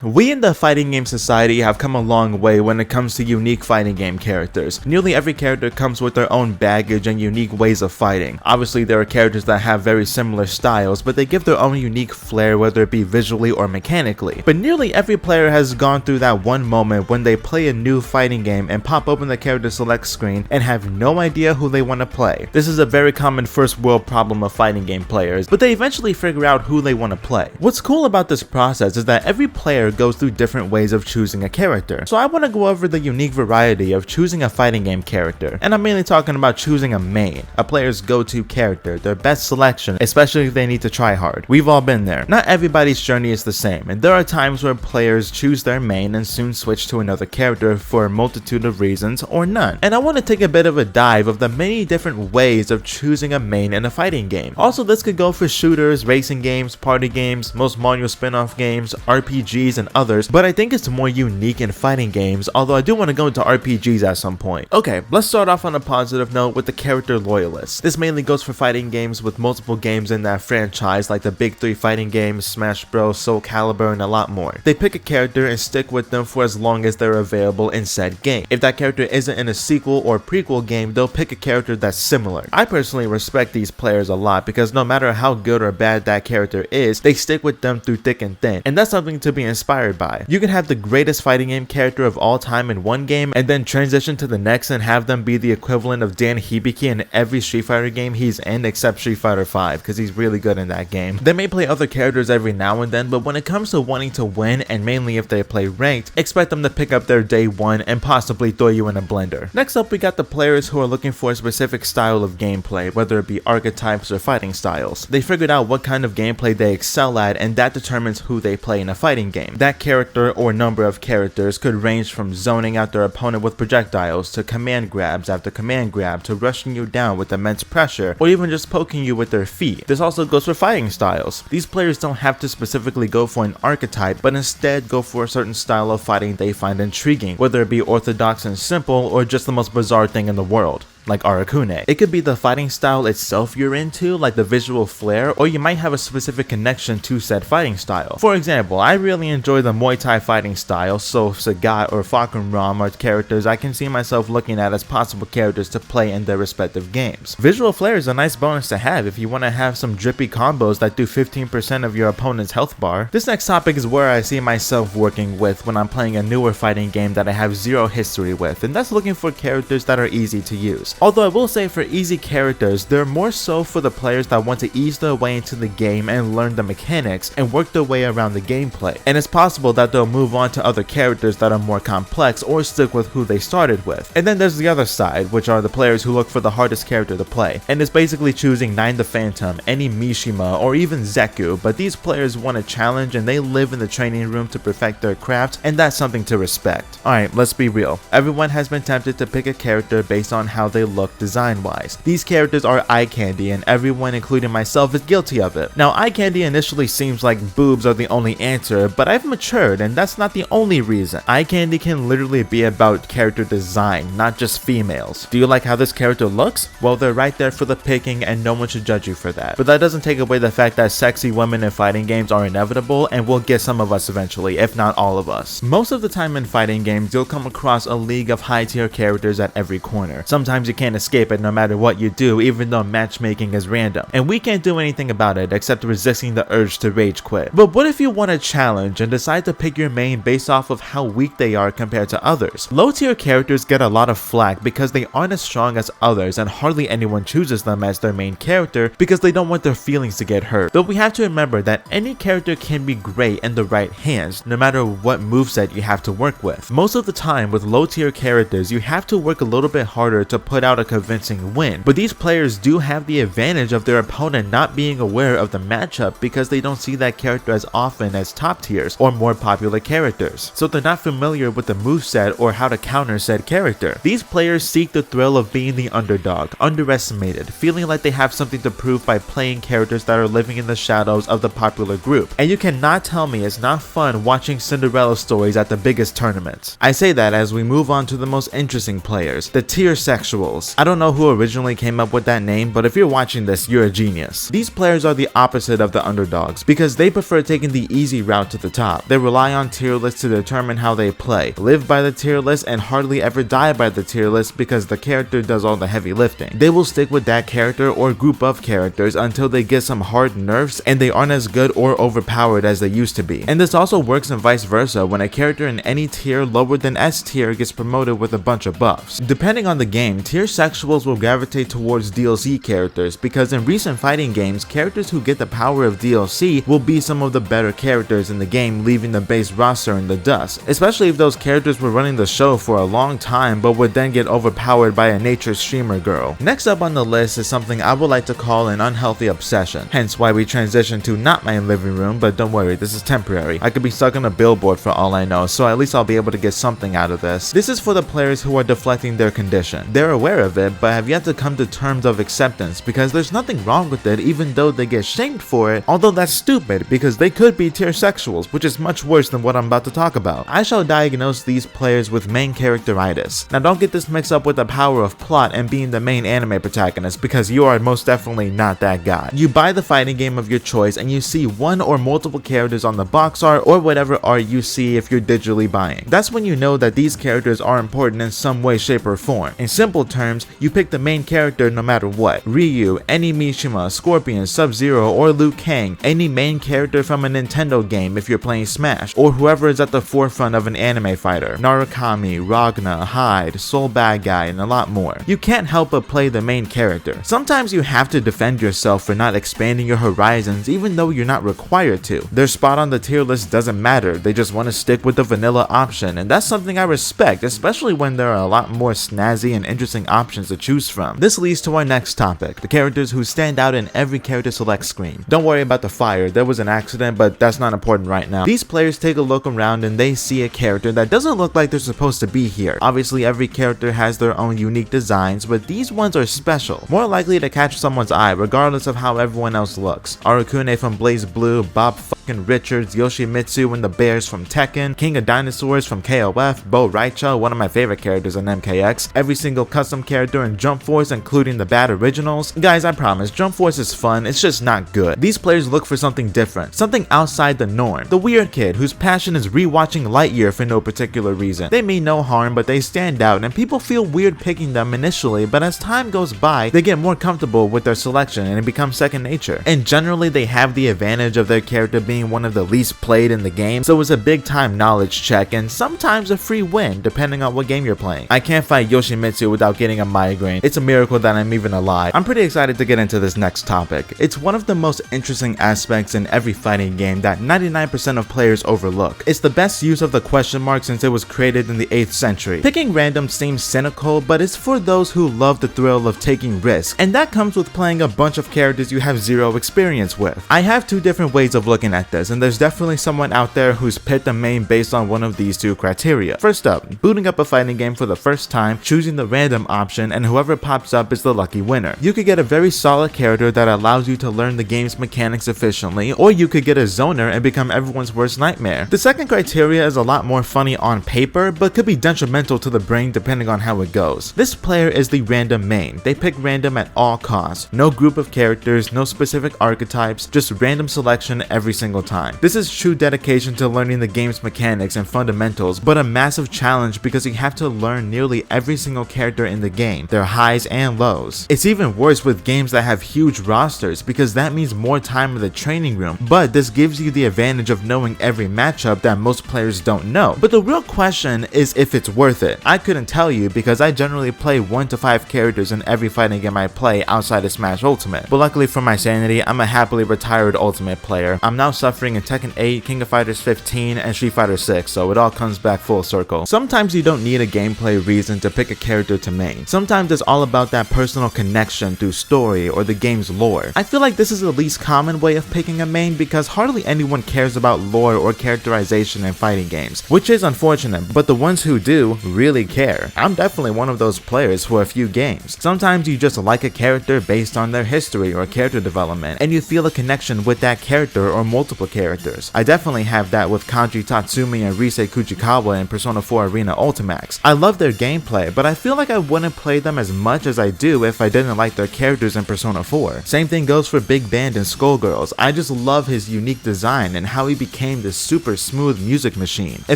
We in the fighting game society have come a long way when it comes to unique fighting game characters. Nearly every character comes with their own baggage and unique ways of fighting. Obviously there are characters that have very similar styles, but they give their own unique flair, whether it be visually or mechanically. But nearly every player has gone through that one moment when they play a new fighting game and pop open the character select screen and have no idea who they want to play. This is a very common first world problem of fighting game players, but they eventually figure out who they want to play. What's cool about this process is that every player goes through different ways of choosing a character. So I want to go over the unique variety of choosing a fighting game character, and I'm mainly talking about choosing a main, a player's go-to character, their best selection, especially if they need to try hard. We've all been there. Not everybody's journey is the same, and there are times where players choose their main and soon switch to another character for a multitude of reasons or none. And I want to take a bit of a dive of the many different ways of choosing a main in a fighting game. Also, this could go for shooters, racing games, party games, most Mario spin-off games, RPGs, and others, but I think it's more unique in fighting games, although I do want to go into RPGs at some point. Okay, let's start off on a positive note with the character loyalist. This mainly goes for fighting games with multiple games in that franchise, like the big three fighting games, Smash Bros, Soul Calibur, and a lot more. They pick a character and stick with them for as long as they're available in said game. If that character isn't in a sequel or prequel game, they'll pick a character that's similar. I personally respect these players a lot because no matter how good or bad that character is, they stick with them through thick and thin, and that's something to be inspired by. You can have the greatest fighting game character of all time in one game and then transition to the next and have them be the equivalent of Dan Hibiki in every Street Fighter game he's in except Street Fighter 5 because he's really good in that game. They may play other characters every now and then, but when it comes to wanting to win, and mainly if they play ranked, expect them to pick up their day one and possibly throw you in a blender. Next up, we got the players who are looking for a specific style of gameplay, whether it be archetypes or fighting styles. They figured out what kind of gameplay they excel at, and that determines who they play in a fighting game. That character or number of characters could range from zoning out their opponent with projectiles, to command grabs after command grab, to rushing you down with immense pressure, or even just poking you with their feet. This also goes for fighting styles. These players don't have to specifically go for an archetype, but instead go for a certain style of fighting they find intriguing, whether it be orthodox and simple or just the most bizarre thing in the world, like Arakune. It could be the fighting style itself you're into, like the visual flair, or you might have a specific connection to said fighting style. For example, I really enjoy the Muay Thai fighting style, so Sagat or Fakun Ram are characters I can see myself looking at as possible characters to play in their respective games. Visual flair is a nice bonus to have if you want to have some drippy combos that do 15% of your opponent's health bar. This next topic is where I see myself working with when I'm playing a newer fighting game that I have zero history with, and that's looking for characters that are easy to use. Although I will say for easy characters, they're more so for the players that want to ease their way into the game and learn the mechanics and work their way around the gameplay. And it's possible that they'll move on to other characters that are more complex or stick with who they started with. And then there's the other side, which are the players who look for the hardest character to play. And it's basically choosing Nine the Phantom, any Mishima, or even Zeku, but these players want a challenge and they live in the training room to perfect their craft, and that's something to respect. Alright, let's be real. Everyone has been tempted to pick a character based on how they look design wise. These characters are eye candy, and everyone including myself is guilty of it. Now, eye candy initially seems like boobs are the only answer, but I've matured and that's not the only reason. Eye candy can literally be about character design, not just females. Do you like how this character looks? Well, they're right there for the picking and no one should judge you for that. But that doesn't take away the fact that sexy women in fighting games are inevitable and will get some of us eventually, if not all of us. Most of the time in fighting games, you'll come across a league of high tier characters at every corner. Sometimes you can't escape it no matter what you do, even though matchmaking is random, and we can't do anything about it except resisting the urge to rage quit. But what if you want a challenge and decide to pick your main based off of how weak they are compared to others? Low tier characters get a lot of flack because they aren't as strong as others, and hardly anyone chooses them as their main character because they don't want their feelings to get hurt. But we have to remember that any character can be great in the right hands, no matter what moveset you have to work with. Most of the time with low tier characters, you have to work a little bit harder to put out a convincing win, but these players do have the advantage of their opponent not being aware of the matchup because they don't see that character as often as top tiers or more popular characters, so they're not familiar with the moveset or how to counter said character. These players seek the thrill of being the underdog, underestimated, feeling like they have something to prove by playing characters that are living in the shadows of the popular group, and you cannot tell me it's not fun watching Cinderella stories at the biggest tournaments. I say that as we move on to the most interesting players, the tier sexuals. sexuals. I don't know who originally came up with that name, but if you're watching this, you're a genius. These players are the opposite of the underdogs because they prefer taking the easy route to the top. They rely on tier lists to determine how they play, live by the tier list, and hardly ever die by the tier list because the character does all the heavy lifting. They will stick with that character or group of characters until they get some hard nerfs and they aren't as good or overpowered as they used to be. And this also works in vice versa when a character in any tier lower than S tier gets promoted with a bunch of buffs. Depending on the game, tier sexuals will gravitate towards DLC characters because in recent fighting games, characters who get the power of DLC will be some of the better characters in the game, leaving the base roster in the dust, especially if those characters were running the show for a long time but would then get overpowered by a nature streamer girl. Next up on the list is something I would like to call an unhealthy obsession, hence why we transitioned to not my living room, but don't worry, this is temporary. I could be stuck on a billboard for all I know, so at least I'll be able to get something out of this. This is for the players who are deflecting their condition. They're aware of it, but have yet to come to terms of acceptance because there's nothing wrong with it even though they get shamed for it, although that's stupid because they could be tier sexuals, which is much worse than what I'm about to talk about. I shall diagnose these players with main characteritis. Now don't get this mixed up with the power of plot and being the main anime protagonist because you are most definitely not that guy. You buy the fighting game of your choice and you see one or multiple characters on the box art or whatever art you see if you're digitally buying. That's when you know that these characters are important in some way, shape, or form. In simple terms, you pick the main character no matter what. Ryu, any Mishima, Scorpion, Sub-Zero, or Liu Kang, any main character from a Nintendo game if you're playing Smash, or whoever is at the forefront of an anime fighter. Narukami, Ragna, Hyde, Soul Bad Guy, and a lot more. You can't help but play the main character. Sometimes you have to defend yourself for not expanding your horizons even though you're not required to. Their spot on the tier list doesn't matter, they just want to stick with the vanilla option, and that's something I respect, especially when there are a lot more snazzy and interesting options to choose from. This leads to our next topic, the characters who stand out in every character select screen. Don't worry about the fire, there was an accident, but that's not important right now. These players take a look around and they see a character that doesn't look like they're supposed to be here. Obviously every character has their own unique designs, but these ones are special, more likely to catch someone's eye regardless of how everyone else looks. Arukune from Blazblue, Bob fucking Richards, Yoshimitsu and the Bears from Tekken, King of Dinosaurs from KOF, Bo Raicha, one of my favorite characters in MKX, every single custom character in Jump Force including the bad originals. Guys, I promise, Jump Force is fun, it's just not good. These players look for something different, something outside the norm. The weird kid whose passion is rewatching Lightyear for no particular reason. They mean no harm, but they stand out and people feel weird picking them initially, but as time goes by, they get more comfortable with their selection and it becomes second nature. And generally they have the advantage of their character being one of the least played in the game, so it's a big time knowledge check and sometimes a free win depending on what game you're playing. I can't fight Yoshimitsu without getting a migraine. It's a miracle that I'm even alive. I'm pretty excited to get into this next topic. It's one of the most interesting aspects in every fighting game that 99% of players overlook. It's the best use of the question mark since it was created in the 8th century. Picking random seems cynical, but it's for those who love the thrill of taking risks, and that comes with playing a bunch of characters you have zero experience with. I have two different ways of looking at this, and there's definitely someone out there who's picked a main based on one of these two criteria. First up, booting up a fighting game for the first time, choosing the random option, and whoever pops up is the lucky winner. You could get a very solid character that allows you to learn the game's mechanics efficiently, or you could get a zoner and become everyone's worst nightmare. The second criteria is a lot more funny on paper, but could be detrimental to the brain depending on how it goes. This player is the random main. They pick random at all costs. No group of characters, no specific archetypes, just random selection every single time. This is true dedication to learning the game's mechanics and fundamentals, but a massive challenge because you have to learn nearly every single character in the game, their highs and lows. It's even worse with games that have huge rosters because that means more time in the training room, but this gives you the advantage of knowing every matchup that most players don't know. But the real question is if it's worth it. I couldn't tell you because I generally play 1 to 5 characters in every fighting game I play outside of Smash Ultimate, but luckily for my sanity, I'm a happily retired Ultimate player. I'm now suffering in Tekken 8, King of Fighters 15, and Street Fighter 6, so it all comes back full circle. Sometimes you don't need a gameplay reason to pick a character to main. Sometimes it's all about that personal connection through story or the game's lore. I feel like this is the least common way of picking a main because hardly anyone cares about lore or characterization in fighting games, which is unfortunate, but the ones who do really care. I'm definitely one of those players for a few games. Sometimes you just like a character based on their history or character development, and you feel a connection with that character or multiple characters. I definitely have that with Kanji Tatsumi and Rise Kuchikawa in Persona 4 Arena Ultimax. I love their gameplay, but I feel like I wouldn't wouldn't play them as much as I do if I didn't like their characters in Persona 4. Same thing goes for Big Band and Skullgirls. I just love his unique design and how he became this super smooth music machine. It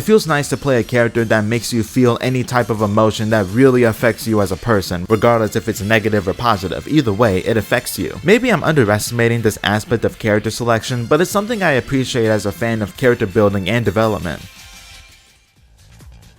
feels nice to play a character that makes you feel any type of emotion that really affects you as a person, regardless if it's negative or positive. Either way, it affects you. Maybe I'm underestimating this aspect of character selection, but it's something I appreciate as a fan of character building and development.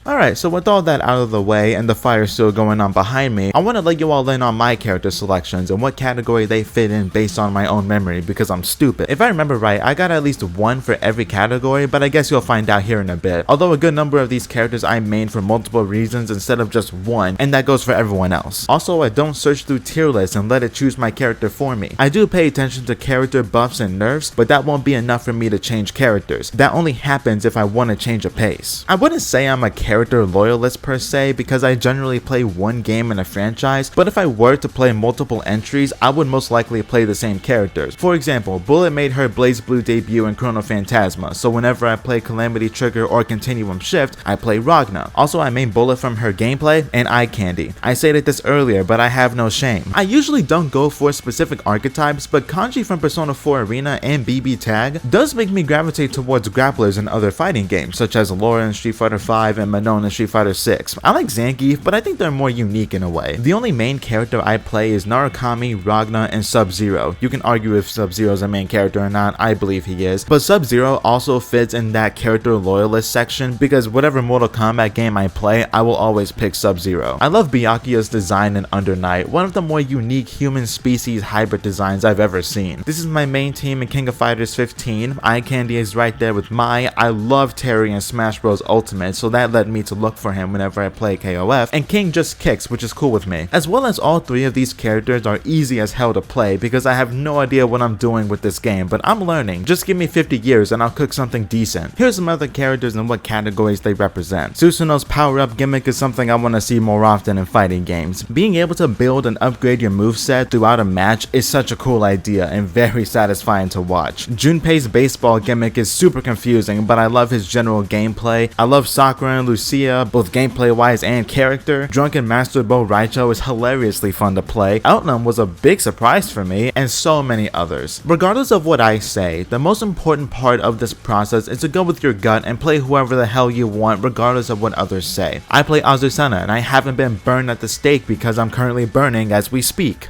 Alright, so with all that out of the way and the fire still going on behind me, I want to let you all in on my character selections and what category they fit in based on my own memory because I'm stupid. If I remember right, I got at least one for every category, but I guess you'll find out here in a bit. Although a good number of these characters I main for multiple reasons instead of just one, and that goes for everyone else. Also, I don't search through tier lists and let it choose my character for me. I do pay attention to character buffs and nerfs, but that won't be enough for me to change characters. That only happens if I want to change a pace. I wouldn't say I'm a character loyalist per se because I generally play one game in a franchise, but if I were to play multiple entries, I would most likely play the same characters. For example, Bullet made her Blazblue debut in Chrono Phantasma, so whenever I play Calamity Trigger or Continuum Shift, I play Ragna. Also, I main Bullet from her gameplay and eye candy. I stated this earlier, but I have no shame. I usually don't go for specific archetypes, but Kanji from Persona 4 Arena and BB Tag does make me gravitate towards grapplers in other fighting games, such as Laura in Street Fighter 5 and Manon in Street Fighter 6. I like Zangief, but I think they're more unique in a way. The only main character I play is Narukami, Ragna, and Sub-Zero. You can argue if Sub-Zero is a main character or not, I believe he is, but Sub-Zero also fits in that character loyalist section because whatever Mortal Kombat game I play, I will always pick Sub-Zero. I love Byakuya's design in Under Night, one of the more unique human species hybrid designs I've ever seen. This is my main team in King of Fighters 15. Eye Candy is right there with Mai. I love Terry in Smash Bros. Ultimate, so that led me to look for him whenever I play KOF, and King just kicks, which is cool with me. As well as all three of these characters are easy as hell to play because I have no idea what I'm doing with this game, but I'm learning. Just give me 50 years and I'll cook something decent. Here's some other characters and what categories they represent. Susanoo's power-up gimmick is something I want to see more often in fighting games. Being able to build and upgrade your moveset throughout a match is such a cool idea and very satisfying to watch. Junpei's baseball gimmick is super confusing, but I love his general gameplay. I love Sakura and Lucia, both gameplay wise and character. Drunken Master Bo Raicho is hilariously fun to play. Outnum was a big surprise for me, and so many others. Regardless of what I say, the most important part of this process is to go with your gut and play whoever the hell you want regardless of what others say. I play Azucena and I haven't been burned at the stake because I'm currently burning as we speak.